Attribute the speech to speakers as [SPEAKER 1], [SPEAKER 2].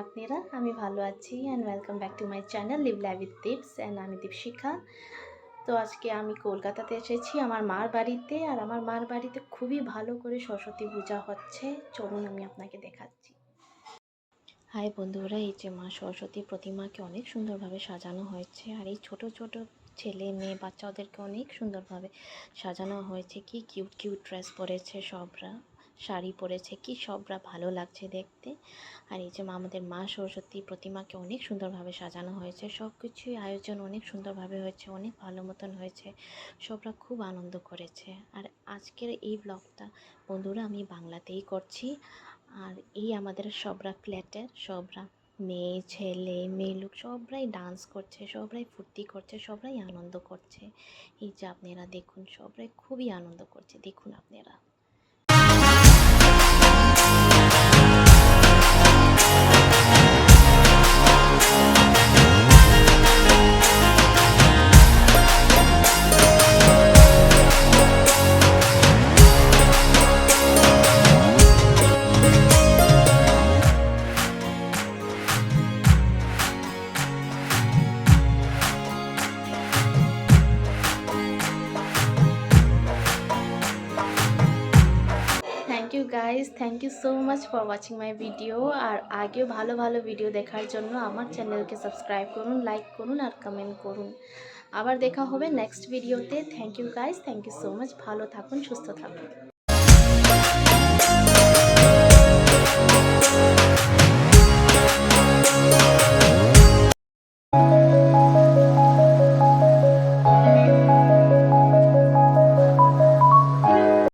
[SPEAKER 1] আপনারা? আমি ভালো আছি and welcome back to my channel leave live with tips and আমি দীপশিখা। তো আজকে আমি কলকাতাতে এসেছি আমার মার বাড়িতে, আর আমার মার বাড়িতে খুবই ভালো করে সরস্বতী পূজা হচ্ছে। চলুন আমি আপনাকে দেখাচ্ছি। হাই বন্ধুরা, এই যে মা সরস্বতী প্রতিমাকে অনেক সুন্দরভাবে সাজানো হয়েছে, আর এই ছোট ছোট ছেলে মেয়ে বাচ্চা ওদেরকে অনেক সুন্দরভাবে সাজানো হয়েছে। কি কিউট কিউট ড্রেস পরেছে সবরা, শাড়ি পরেছে, কি সবরা ভালো লাগছে দেখতে। আর এই যে আমাদের মা সরস্বতী প্রতিমাকে অনেক সুন্দরভাবে সাজানো হয়েছে, সব কিছুই আয়োজন অনেক সুন্দরভাবে হয়েছে, অনেক ভালো মতন হয়েছে, সবরা খুব আনন্দ করেছে। আর আজকের এই ব্লগটা বন্ধুরা আমি বাংলাতেই করছি। আর এই আমাদের সবরা ফ্ল্যাটের সবরা মেয়ে ছেলে মেয়ে লোক সবরাই ডান্স করছে, সবরাই ফুর্তি করছে, সবরাই আনন্দ করছে। এই যে আপনারা দেখুন, সবরাই খুবই আনন্দ করছে, দেখুন আপনারা। Thank you guys, thank you so much for watching my video. আর আগেও ভালো ভালো ভিডিও দেখার জন্য আমার চ্যানেলকে সাবস্ক্রাইব করুন, লাইক করুন আর কমেন্ট করুন। আবার দেখা হবে নেক্সট ভিডিওতে। Thank you guys, thank you so much. ভালো থাকুন, সুস্থ থাকুন।